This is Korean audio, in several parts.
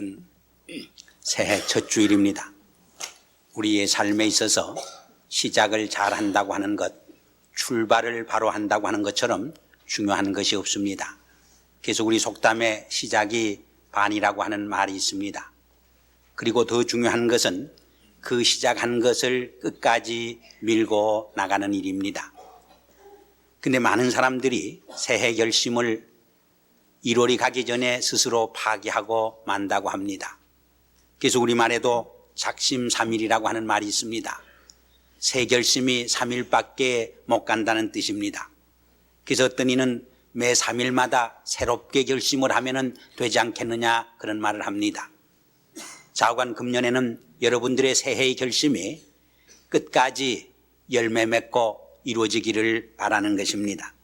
오늘은 새해 첫 주일입니다. 우리의 삶에 있어서 시작을 잘 한다고 하는 것, 출발을 바로 한다고 하는 것처럼 중요한 것이 없습니다. 그래서 우리 속담에 시작이 반이라고 하는 말이 있습니다. 그리고 더 중요한 것은 그 시작한 것을 끝까지 밀고 나가는 일입니다. 근데 많은 사람들이 새해 결심을 1월이 가기 전에 스스로 파기하고 만다고 합니다. 그래서 우리말에도 작심삼일이라고 하는 말이 있습니다. 새 결심이 3일밖에 못 간다는 뜻입니다. 그래서 어떤 이는 매 3일마다 새롭게 결심을 하면 되지 않겠느냐 그런 말을 합니다. 좌우간 금년에는 여러분들의 새해의 결심이 끝까지 열매 맺고 이루어지기를 바라는 것입니다.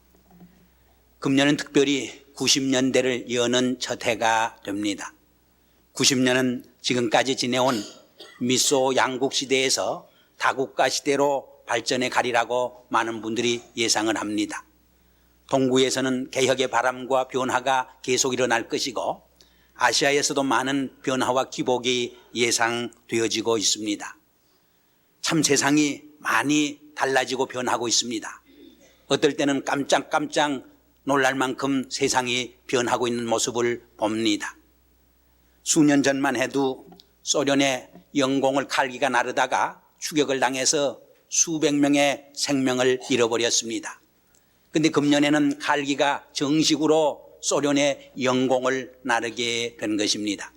금년은 특별히 90년대를 여는 첫 해가 됩니다. 90년은 지금까지 지내온 미소 양국 시대에서 다국가 시대로 발전해 가리라고 많은 분들이 예상을 합니다. 동구에서는 개혁의 바람과 변화가 계속 일어날 것이고 아시아에서도 많은 변화와 기복이 예상되어지고 있습니다. 참 세상이 많이 달라지고 변하고 있습니다. 어떨 때는 깜짝깜짝 놀랄 만큼 세상이 변하고 있는 모습을 봅니다. 수년 전만 해도 소련의 영공을 칼기가 나르다가 추격을 당해서 수백 명의 생명을 잃어버렸습니다. 그런데 금년에는 칼기가 정식으로 소련의 영공을 나르게 된 것입니다.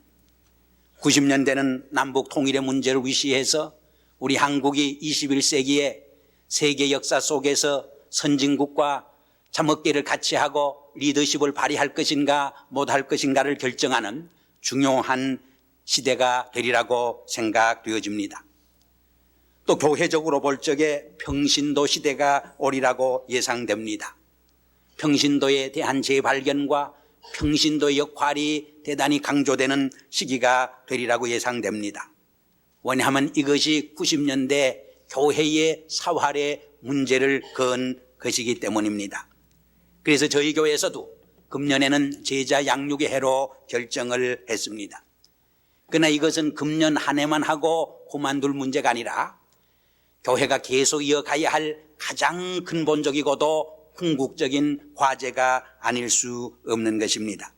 90년대는 남북 통일의 문제를 위시해서 우리 한국이 21세기의 세계 역사 속에서 선진국과 참어깨를 같이 하고 리더십을 발휘할 것인가 못할 것인가를 결정하는 중요한 시대가 되리라고 생각되어집니다. 또 교회적으로 볼 적에 평신도 시대가 오리라고 예상됩니다. 평신도에 대한 재발견과 평신도의 역할이 대단히 강조되는 시기가 되리라고 예상됩니다. 왜냐하면 이것이 90년대 교회의 사활의 문제를 건 것이기 때문입니다. 그래서 저희 교회에서도 금년에는 제자 양육의 해로 결정을 했습니다. 그러나 이것은 금년 한 해만 하고 그만둘 문제가 아니라 교회가 계속 이어가야 할 가장 근본적이고도 궁극적인 과제가 아닐 수 없는 것입니다.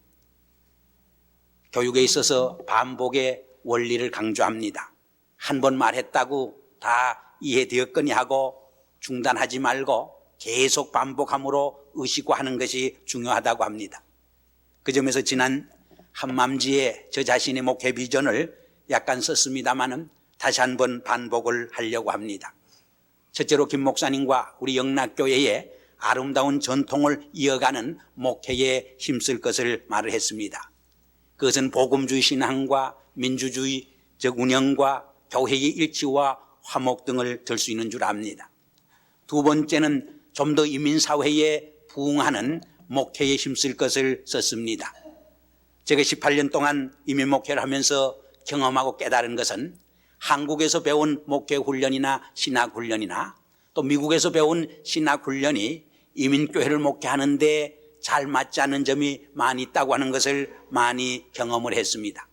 교육에 있어서 반복의 원리를 강조합니다. 한 번 말했다고 다 이해되었거니 하고 중단하지 말고 계속 반복함으로 의식화하는 것이 중요하다고 합니다. 그 점에서 지난 한맘지에 저 자신의 목회 비전을 약간 썼습니다마는 다시 한번 반복을 하려고 합니다. 첫째로 김 목사님과 우리 영락교회의 아름다운 전통을 이어가는 목회에 힘쓸 것을 말을 했습니다. 그것은 복음주의 신앙과 민주주의적 운영과 교회의 일치와 화목 등을 들 수 있는 줄 압니다. 두 번째는 좀 더 이민사회에 부응하는 목회에 힘쓸 것을 썼습니다. 제가 18년 동안 이민 목회를 하면서 경험하고 깨달은 것은 한국에서 배운 목회 훈련이나 신학 훈련이나 또 미국에서 배운 신학 훈련이 이민교회를 목회하는데 잘 맞지 않는 점이 많이 있다고 하는 것을 많이 경험을 했습니다.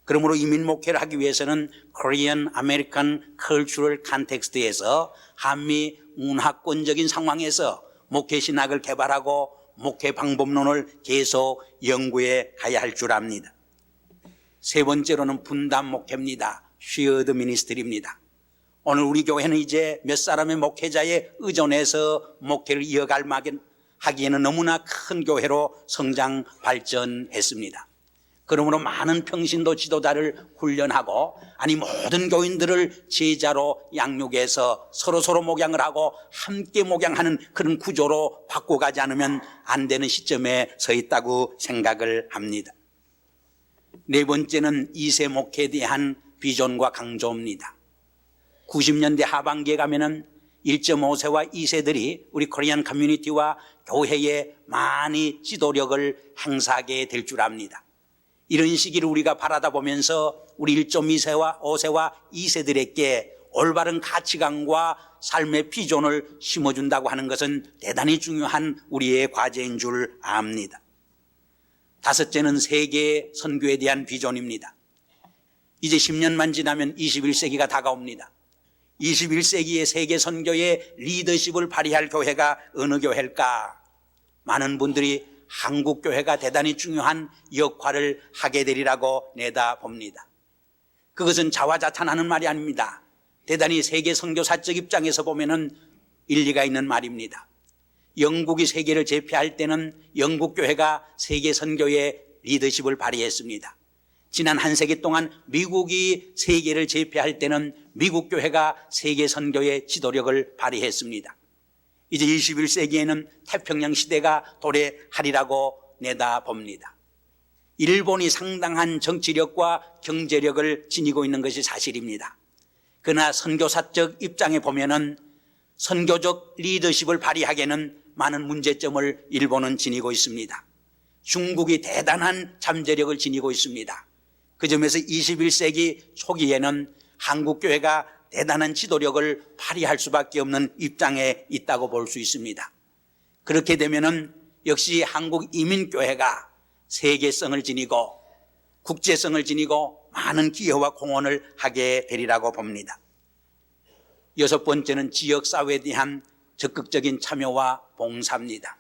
그러므로 이민 목회를 하기 위해서는 Korean American Cultural Context에서 한미 문화권적인 상황에서 목회 신학을 개발하고 목회 방법론을 계속 연구해 가야 할 줄 압니다. 세 번째로는 분담 목회입니다. Shared Ministry입니다. 오늘 우리 교회는 이제 몇 사람의 목회자에 의존해서 목회를 이어갈 하기에는 너무나 큰 교회로 성장 발전했습니다. 그러므로 많은 평신도 지도자를 훈련하고 모든 교인들을 제자로 양육해서 서로 목양을 하고 함께 목양하는 그런 구조로 바꿔가지 않으면 안 되는 시점에 서 있다고 생각을 합니다. 네 번째는 2세 목회에 대한 비전과 강조입니다. 90년대 하반기에 가면은 1.5세와 2세들이 우리 코리안 커뮤니티와 교회에 많이 지도력을 행사하게 될 줄 압니다. 이런 시기를 우리가 바라다 보면서 우리 1.2세와 5세와 2세들에게 올바른 가치관과 삶의 비전을 심어준다고 하는 것은 대단히 중요한 우리의 과제인 줄 압니다. 다섯째는 세계 선교에 대한 비전입니다. 이제 10년만 지나면 21세기가 다가옵니다. 21세기의 세계 선교의 리더십을 발휘할 교회가 어느 교회일까? 많은 분들이 한국 교회가 대단히 중요한 역할을 하게 되리라고 내다봅니다. 그것은 자화자찬하는 말이 아닙니다. 대단히 세계 선교사적 입장에서 보면은 일리가 있는 말입니다. 영국이 세계를 제패할 때는 영국 교회가 세계 선교의 리더십을 발휘했습니다. 지난 한 세기 동안 미국이 세계를 제패할 때는 미국 교회가 세계 선교의 지도력을 발휘했습니다. 이제 21세기에는 태평양 시대가 도래하리라고 내다봅니다. 일본이 상당한 정치력과 경제력을 지니고 있는 것이 사실입니다. 그러나 선교사적 입장에 보면은 선교적 리더십을 발휘하기에는 많은 문제점을 일본은 지니고 있습니다. 중국이 대단한 잠재력을 지니고 있습니다. 그 점에서 21세기 초기에는 한국교회가 대단한 지도력을 발휘할 수밖에 없는 입장에 있다고 볼 수 있습니다. 그렇게 되면은 역시 한국 이민교회가 세계성을 지니고 국제성을 지니고 많은 기여와 공헌을 하게 되리라고 봅니다. 여섯 번째는 지역사회에 대한 적극적인 참여와 봉사입니다.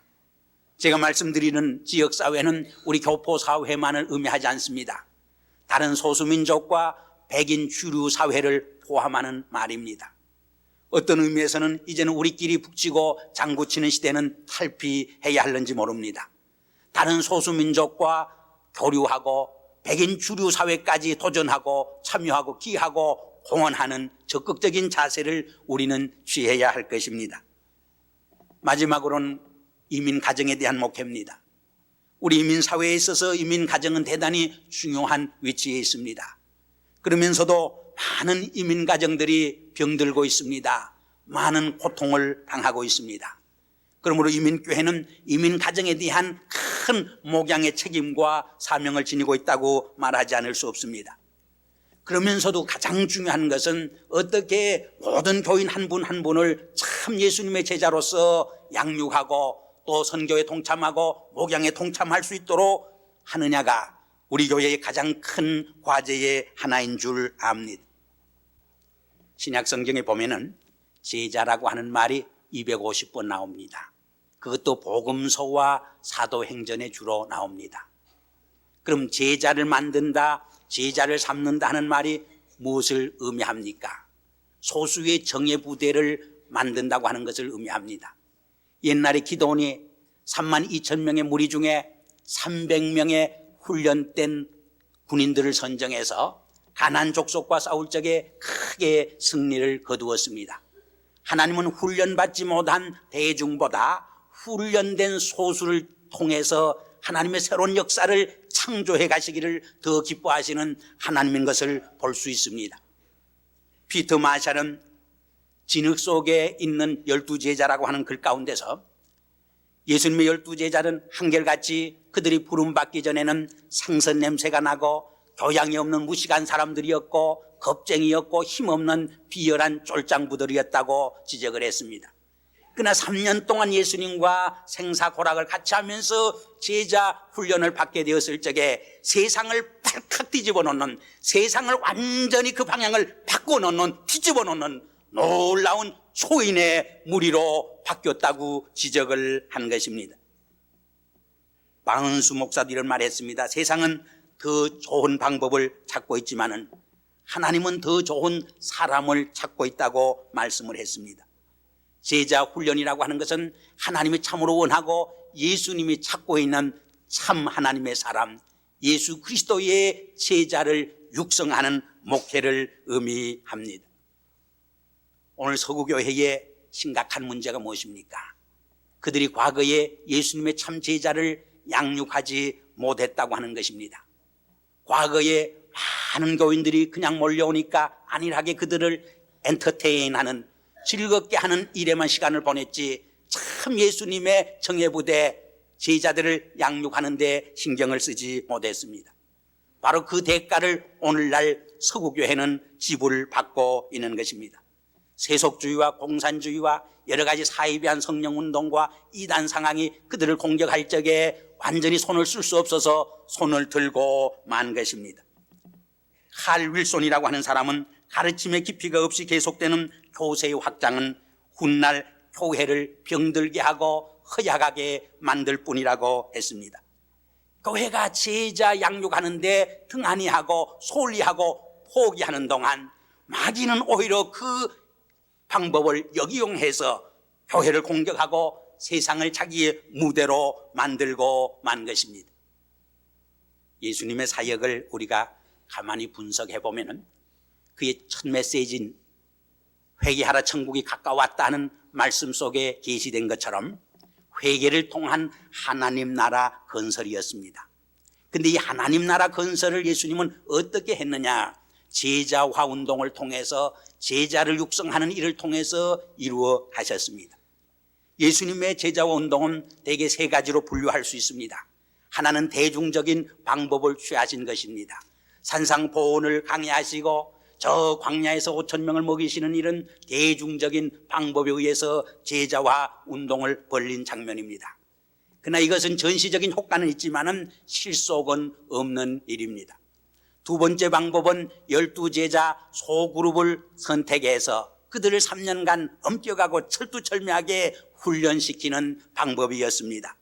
제가 말씀드리는 지역사회는 우리 교포사회만을 의미하지 않습니다. 다른 소수민족과 백인 주류 사회를 포함하는 말입니다. 어떤 의미에서는 이제는 우리끼리 북치고 장구치는 시대는 탈피해야 할는지 모릅니다. 다른 소수민족과 교류하고 백인 주류 사회까지 도전하고 참여하고 기하고 공헌하는 적극적인 자세를 우리는 취해야 할 것입니다. 마지막으로는 이민 가정에 대한 목회입니다. 우리 이민 사회에 있어서 이민 가정은 대단히 중요한 위치에 있습니다. 그러면서도 많은 이민 가정들이 병들고 있습니다. 많은 고통을 당하고 있습니다. 그러므로 이민교회는 이민 가정에 대한 큰 목양의 책임과 사명을 지니고 있다고 말하지 않을 수 없습니다. 그러면서도 가장 중요한 것은 어떻게 모든 교인 한 분 한 분을 참 예수님의 제자로서 양육하고 또 선교에 동참하고 목양에 동참할 수 있도록 하느냐가 우리 교회의 가장 큰 과제의 하나인 줄 압니다. 신약 성경에 보면은 제자라고 하는 말이 250번 나옵니다. 그것도 복음서와 사도행전에 주로 나옵니다. 그럼 제자를 만든다, 제자를 삼는다 하는 말이 무엇을 의미합니까? 소수의 정예부대를 만든다고 하는 것을 의미합니다. 옛날에 기도원이 32,000명의 무리 중에 300명의 훈련된 군인들을 선정해서 가나안 족속과 싸울 적에 크게 승리를 거두었습니다. 하나님은 훈련받지 못한 대중보다 훈련된 소수를 통해서 하나님의 새로운 역사를 창조해 가시기를 더 기뻐하시는 하나님인 것을 볼 수 있습니다. 피터 마샬은 진흙 속에 있는 12제자라고 하는 글 가운데서 예수님의 12제자는 한결같이 그들이 부름받기 전에는 상선 냄새가 나고 교양이 없는 무식한 사람들이었고 겁쟁이였고 힘없는 비열한 쫄장부들이었다고 지적을 했습니다. 그러나 3년 동안 예수님과 생사고락을 같이 하면서 제자 훈련을 받게 되었을 적에 세상을 발칵 뒤집어 놓는, 세상을 완전히 그 방향을 바꿔놓는, 뒤집어 놓는 놀라운 초인의 무리로 바뀌었다고 지적을 한 것입니다. 방은수 목사도 이런 말 했습니다. 세상은 더 좋은 방법을 찾고 있지만은 하나님은 더 좋은 사람을 찾고 있다고 말씀을 했습니다. 제자 훈련이라고 하는 것은 하나님이 참으로 원하고 예수님이 찾고 있는 참 하나님의 사람, 예수 그리스도의 제자를 육성하는 목회를 의미합니다. 오늘 서구교회의 심각한 문제가 무엇입니까? 그들이 과거에 예수님의 참 제자를 양육하지 못했다고 하는 것입니다. 과거에 많은 교인들이 그냥 몰려오니까 안일하게 그들을 엔터테인하는, 즐겁게 하는 일에만 시간을 보냈지 참 예수님의 정예부대 제자들을 양육하는 데 신경을 쓰지 못했습니다. 바로 그 대가를 오늘날 서구교회는 지불을 받고 있는 것입니다. 세속주의와 공산주의와 여러 가지 사이비한 성령운동과 이단 상황이 그들을 공격할 적에 완전히 손을 쓸 수 없어서 손을 들고 만 것입니다. 칼 윌손이라고 하는 사람은 가르침의 깊이가 없이 계속되는 교세의 확장은 훗날 교회를 병들게 하고 허약하게 만들 뿐이라고 했습니다. 교회가 제자 양육하는데 등한히 하고 소홀히하고 포기하는 동안 마귀는 오히려 그 방법을 역이용해서 교회를 공격하고 세상을 자기의 무대로 만들고 만 것입니다. 예수님의 사역을 우리가 가만히 분석해 보면은 그의 첫 메시지인 회개하라 천국이 가까웠다는 말씀 속에 계시된 것처럼 회개를 통한 하나님 나라 건설이었습니다. 근데 이 하나님 나라 건설을 예수님은 어떻게 했느냐? 제자화 운동을 통해서 제자를 육성하는 일을 통해서 이루어 가셨습니다. 예수님의 제자화 운동은 대개 세 가지로 분류할 수 있습니다. 하나는 대중적인 방법을 취하신 것입니다. 산상보훈을 강의하시고 저 광야에서 5천 명을 먹이시는 일은 대중적인 방법에 의해서 제자화 운동을 벌린 장면입니다. 그러나 이것은 전시적인 효과는 있지만은 실속은 없는 일입니다. 두 번째 방법은 12제자 소그룹을 선택해서 그들을 3년간 엄격하고 철두철미하게 훈련시키는 방법이었습니다.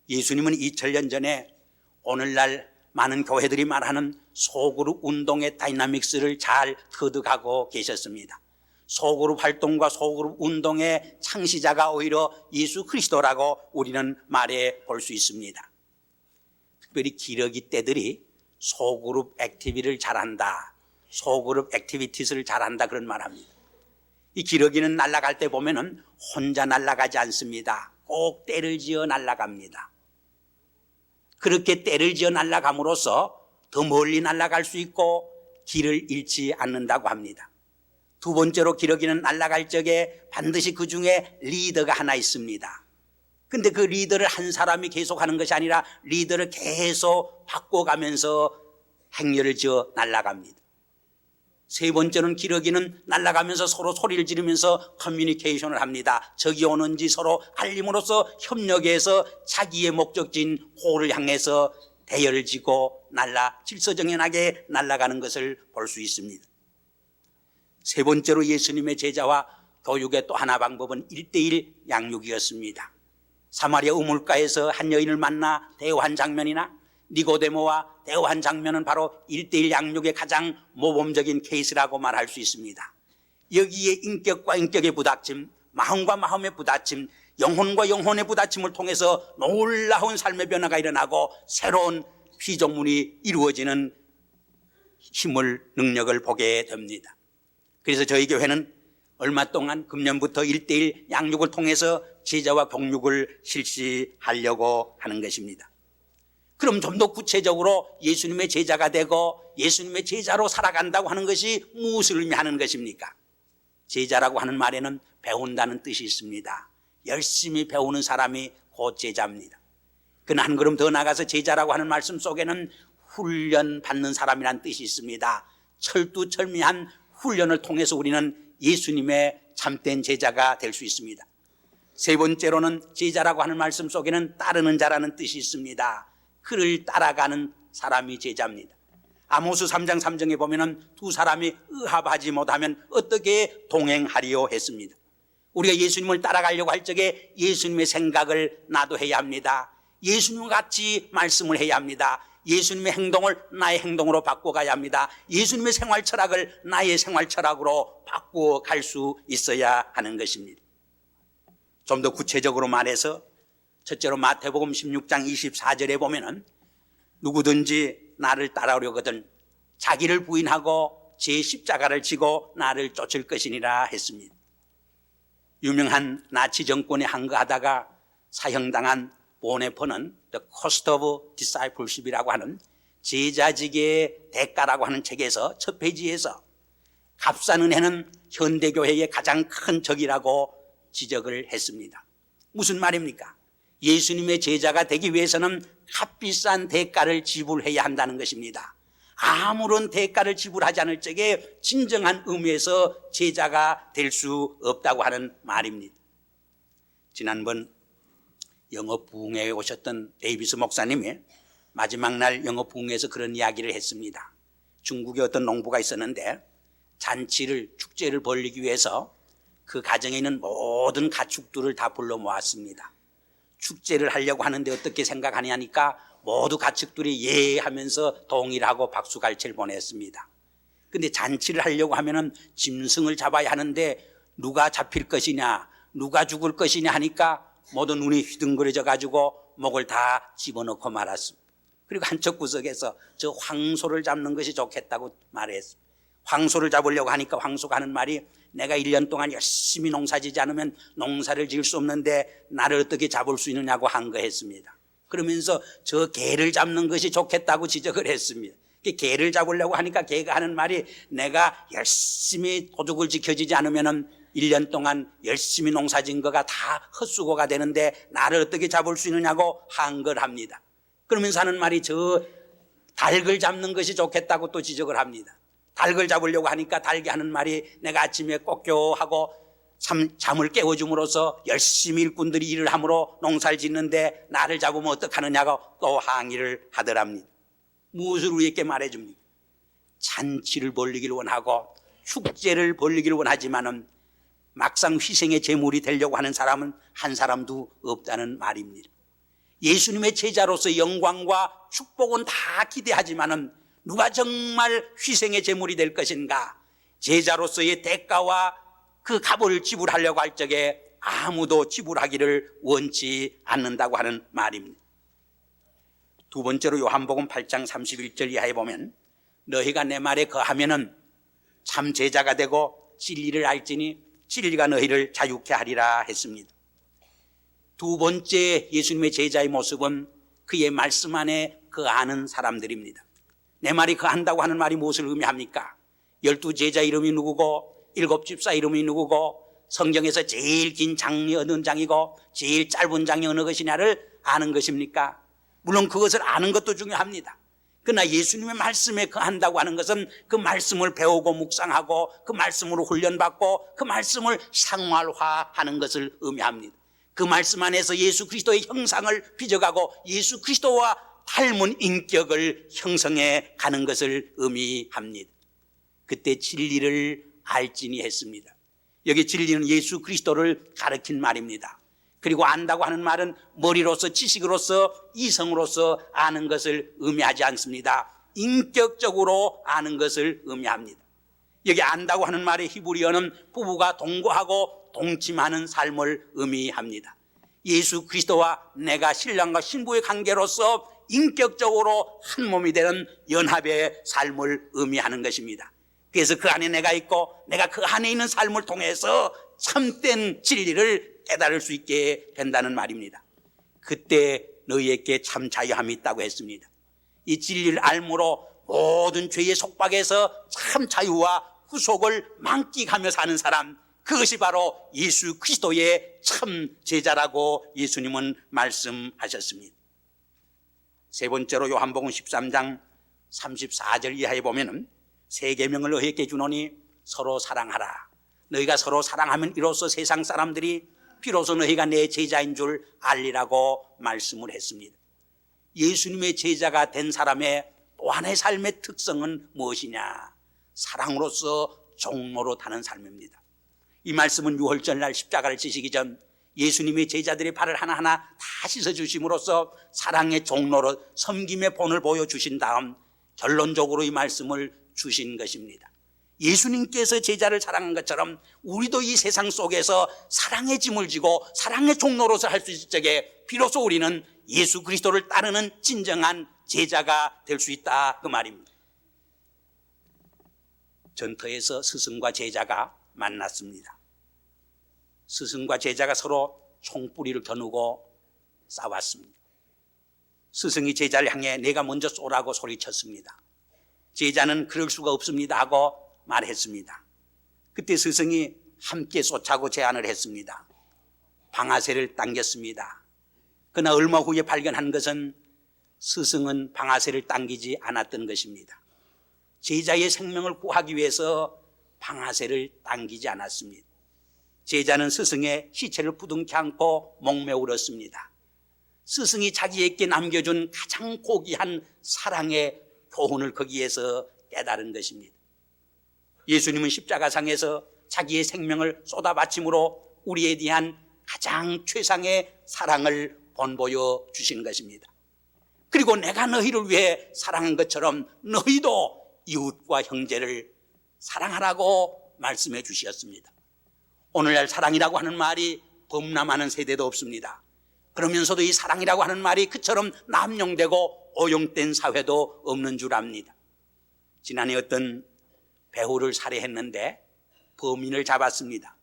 예수님은 2000년 전에 오늘날 많은 교회들이 말하는 소그룹 운동의 다이나믹스를 잘 터득하고 계셨습니다. 소그룹 활동과 소그룹 운동의 창시자가 오히려 예수 그리스도라고 우리는 말해 볼 수 있습니다. 특별히 기러기 떼들이 소그룹 액티비티를 잘한다, 소그룹 액티비티스를 잘한다 그런 말합니다. 이 기러기는 날아갈 때 보면은 혼자 날아가지 않습니다. 꼭 떼를 지어 날아갑니다. 그렇게 떼를 지어 날아감으로써 더 멀리 날아갈 수 있고 길을 잃지 않는다고 합니다. 두 번째로 기러기는 날아갈 적에 반드시 그 중에 리더가 하나 있습니다. 근데 그 리더를 한 사람이 계속 하는 것이 아니라 리더를 계속 바꿔가면서 행렬을 지어 날아갑니다. 세 번째는 기러기는 날아가면서 서로 소리를 지르면서 커뮤니케이션을 합니다. 적이 오는지 서로 알림으로써 협력해서 자기의 목적지인 골을 향해서 대열을 지고 질서정연하게 날아가는 것을 볼 수 있습니다. 세 번째로 예수님의 제자와 교육의 또 하나 방법은 1:1 양육이었습니다. 사마리아 우물가에서 한 여인을 만나 대화한 장면이나 니고데모와 대화한 장면은 바로 1:1 양육의 가장 모범적인 케이스라고 말할 수 있습니다. 여기에 인격과 인격의 부닥침, 마음과 마음의 부닥침, 영혼과 영혼의 부닥침을 통해서 놀라운 삶의 변화가 일어나고 새로운 피조물이 이루어지는 힘을, 능력을 보게 됩니다. 그래서 저희 교회는 얼마 동안 금년부터 1:1 양육을 통해서 제자와 교육을 실시하려고 하는 것입니다. 그럼 좀 더 구체적으로 예수님의 제자가 되고 예수님의 제자로 살아간다고 하는 것이 무엇을 의미하는 것입니까? 제자라고 하는 말에는 배운다는 뜻이 있습니다. 열심히 배우는 사람이 곧 제자입니다. 그러나 한 걸음 더 나가서 제자라고 하는 말씀 속에는 훈련받는 사람이라는 뜻이 있습니다. 철두철미한 훈련을 통해서 우리는 예수님의 참된 제자가 될 수 있습니다. 세 번째로는 제자라고 하는 말씀 속에는 따르는 자라는 뜻이 있습니다. 그를 따라가는 사람이 제자입니다. 아모스 3장 3절에 보면은 두 사람이 의합하지 못하면 어떻게 동행하리요 했습니다. 우리가 예수님을 따라가려고 할 적에 예수님의 생각을 나도 해야 합니다. 예수님과 같이 말씀을 해야 합니다. 예수님의 행동을 나의 행동으로 바꿔가야 합니다. 예수님의 생활 철학을 나의 생활 철학으로 바꿔갈 수 있어야 하는 것입니다. 좀 더 구체적으로 말해서 첫째로 마태복음 16장 24절에 보면은 누구든지 나를 따라오려거든 자기를 부인하고 제 십자가를 지고 나를 쫓을 것이니라 했습니다. 유명한 나치 정권에 항거하다가 사형당한 보네퍼는 The Cost of Discipleship이라고 하는 제자직의 대가라고 하는 책에서 첫 페이지에서 값싼 은혜는 현대교회의 가장 큰 적이라고 지적을 했습니다. 무슨 말입니까? 예수님의 제자가 되기 위해서는 값비싼 대가를 지불해야 한다는 것입니다. 아무런 대가를 지불하지 않을 적에 진정한 의미에서 제자가 될 수 없다고 하는 말입니다. 지난번 영어 부흥회에 오셨던 데이비스 목사님이 마지막 날 영어 부흥회에서 그런 이야기를 했습니다. 중국에 어떤 농부가 있었는데 축제를 벌이기 위해서 그 가정에 있는 모든 가축들을 다 불러 모았습니다. 축제를 하려고 하는데 어떻게 생각하냐니까 모두 가축들이 예 하면서 동의를 하고 박수갈채를 보냈습니다. 근데 잔치를 하려고 하면은 짐승을 잡아야 하는데 누가 잡힐 것이냐, 누가 죽을 것이냐 하니까 모두 눈이 휘둥그레져 가지고 목을 다 집어넣고 말았습니다. 그리고 한쪽 구석에서 저 황소를 잡는 것이 좋겠다고 말했습니다. 황소를 잡으려고 하니까 황소가 하는 말이 내가 1년 동안 열심히 농사지지 않으면 농사를 지을 수 없는데 나를 어떻게 잡을 수 있느냐고 항거했습니다. 그러면서 저 개를 잡는 것이 좋겠다고 지적을 했습니다. 개를 잡으려고 하니까 개가 하는 말이 내가 열심히 도둑을 지켜지지 않으면 1년 동안 열심히 농사진 거가 다 헛수고가 되는데 나를 어떻게 잡을 수 있느냐고 항거를 합니다. 그러면서 하는 말이 저 닭을 잡는 것이 좋겠다고 또 지적을 합니다. 닭을 잡으려고 하니까 닭이 하는 말이 내가 아침에 꼭교하고 잠을 깨워줌으로써 열심히 일꾼들이 일을 함으로 농사를 짓는데 나를 잡으면 어떡하느냐고 또 항의를 하더랍니다. 무엇을 우리에게 말해줍니까? 잔치를 벌리기를 원하고 축제를 벌리기를 원하지만은 막상 희생의 제물이 되려고 하는 사람은 한 사람도 없다는 말입니다. 예수님의 제자로서 영광과 축복은 다 기대하지만은 누가 정말 희생의 제물이 될 것인가? 제자로서의 대가와 그 값을 지불하려고 할 적에 아무도 지불하기를 원치 않는다고 하는 말입니다. 두 번째로 요한복음 8장 31절 이하에 보면 너희가 내 말에 거하면은 참 제자가 되고 진리를 알지니 진리가 너희를 자유케 하리라 했습니다. 두 번째 예수님의 제자의 모습은 그의 말씀 안에 거하는 사람들입니다. 내 말이 거한다고 하는 말이 무엇을 의미합니까? 12제자 이름이 누구고 7집사 이름이 누구고 성경에서 제일 긴 장이 어느 장이고 제일 짧은 장이 어느 것이냐를 아는 것입니까? 물론 그것을 아는 것도 중요합니다. 그러나 예수님의 말씀에 거한다고 하는 것은 그 말씀을 배우고 묵상하고 그 말씀으로 훈련받고 그 말씀을 생활화하는 것을 의미합니다. 그 말씀 안에서 예수 그리스도의 형상을 빚어가고 예수 그리스도와 닮은 인격을 형성해 가는 것을 의미합니다. 그때 진리를 알지니 했습니다. 여기 진리는 예수 그리스도를 가리킨 말입니다. 그리고 안다고 하는 말은 머리로서 지식으로서 이성으로서 아는 것을 의미하지 않습니다. 인격적으로 아는 것을 의미합니다. 여기 안다고 하는 말의 히브리어는 부부가 동거하고 동침하는 삶을 의미합니다. 예수 그리스도와 내가 신랑과 신부의 관계로서 인격적으로 한 몸이 되는 연합의 삶을 의미하는 것입니다. 그래서 그 안에 내가 있고 내가 그 안에 있는 삶을 통해서 참된 진리를 깨달을 수 있게 된다는 말입니다. 그때 너희에게 참 자유함이 있다고 했습니다. 이 진리를 알므로 모든 죄의 속박에서 참 자유와 후속을 만끽하며 사는 사람, 그것이 바로 예수 그리스도의 참 제자라고 예수님은 말씀하셨습니다. 세 번째로 요한복음 13장 34절 이하에 보면은 세 계명을 너희에게 주노니 서로 사랑하라. 너희가 서로 사랑하면 이로써 세상 사람들이 비로소 너희가 내 제자인 줄 알리라고 말씀을 했습니다. 예수님의 제자가 된 사람의 또 하나의 삶의 특성은 무엇이냐? 사랑으로서 종로로 타는 삶입니다. 이 말씀은 유월절날 십자가를 지시기 전 예수님의 제자들의 발을 하나하나 다 씻어주심으로써 사랑의 종로로 섬김의 본을 보여주신 다음 결론적으로 이 말씀을 주신 것입니다. 예수님께서 제자를 사랑한 것처럼 우리도 이 세상 속에서 사랑의 짐을 지고 사랑의 종로로서 할 수 있을 적에 비로소 우리는 예수 그리스도를 따르는 진정한 제자가 될 수 있다, 그 말입니다. 전터에서 스승과 제자가 만났습니다. 스승과 제자가 서로 총뿌리를 겨누고 싸웠습니다. 스승이 제자를 향해 내가 먼저 쏘라고 소리쳤습니다. 제자는 그럴 수가 없습니다 하고 말했습니다. 그때 스승이 함께 쏘자고 제안을 했습니다. 방아쇠를 당겼습니다. 그러나 얼마 후에 발견한 것은 스승은 방아쇠를 당기지 않았던 것입니다. 제자의 생명을 구하기 위해서 방아쇠를 당기지 않았습니다. 제자는 스승의 시체를 부둥켜 안고 목매 울었습니다. 스승이 자기에게 남겨준 가장 고귀한 사랑의 교훈을 거기에서 깨달은 것입니다. 예수님은 십자가상에서 자기의 생명을 쏟아바침으로 우리에 대한 가장 최상의 사랑을 본보여 주시는 것입니다. 그리고 내가 너희를 위해 사랑한 것처럼 너희도 이웃과 형제를 사랑하라고 말씀해 주셨습니다. 오늘날 사랑이라고 하는 말이 범람하는 세대도 없습니다. 그러면서도 이 사랑이라고 하는 말이 그처럼 남용되고 오용된 사회도 없는 줄 압니다. 지난해 어떤 배우를 살해했는데 범인을 잡았습니다.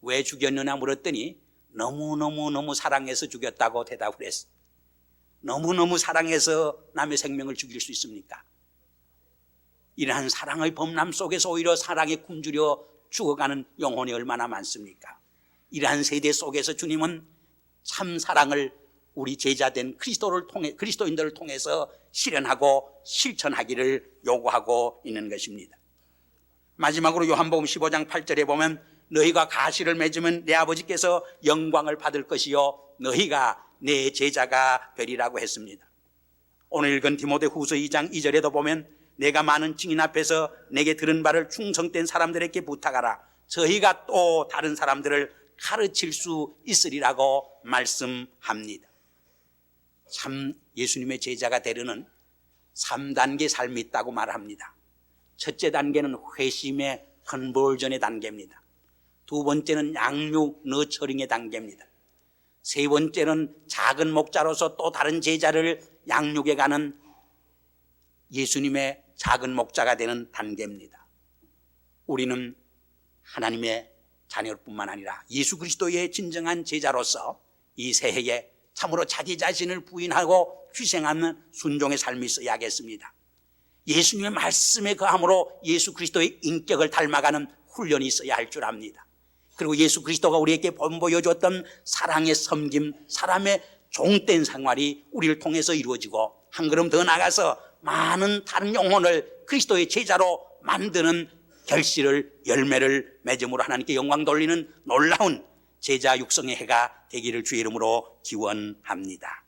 왜 죽였느냐 물었더니 너무너무 사랑해서 죽였다고 대답을 했어요. 너무너무 사랑해서 남의 생명을 죽일 수 있습니까? 이러한 사랑의 범람 속에서 오히려 사랑에 굶주려 죽어가는 영혼이 얼마나 많습니까? 이러한 세대 속에서 주님은 참 사랑을 우리 제자된 그리스도인들을 통해서 실현하고 실천하기를 요구하고 있는 것입니다. 마지막으로 요한복음 15장 8절에 보면 너희가 가시를 맺으면 내 아버지께서 영광을 받을 것이요 너희가 내 제자가 되리라고 했습니다. 오늘 읽은 디모데후서 2장 2절에도 보면 내가 많은 증인 앞에서 내게 들은 바를 충성된 사람들에게 부탁하라. 저희가 또 다른 사람들을 가르칠 수 있으리라고 말씀합니다. 참 예수님의 제자가 되려는 3단계 삶이 있다고 말합니다. 첫째 단계는 회심의 컨버전의 단계입니다. 두 번째는 양육 너처링의 단계입니다. 세 번째는 작은 목자로서 또 다른 제자를 양육해 가는 예수님의 작은 목자가 되는 단계입니다. 우리는 하나님의 자녀뿐만 아니라 예수 그리스도의 진정한 제자로서 이 새해에 참으로 자기 자신을 부인하고 희생하는 순종의 삶이 있어야겠습니다. 예수님의 말씀에 거함으로 예수 그리스도의 인격을 닮아가는 훈련이 있어야 할 줄 압니다. 그리고 예수 그리스도가 우리에게 보여줬던 사랑의 섬김, 사람의 종된 생활이 우리를 통해서 이루어지고 한 걸음 더 나가서 많은 다른 영혼을 그리스도의 제자로 만드는 결실을 열매를 맺음으로 하나님께 영광 돌리는 놀라운 제자 육성의 해가 되기를 주의 이름으로 기원합니다.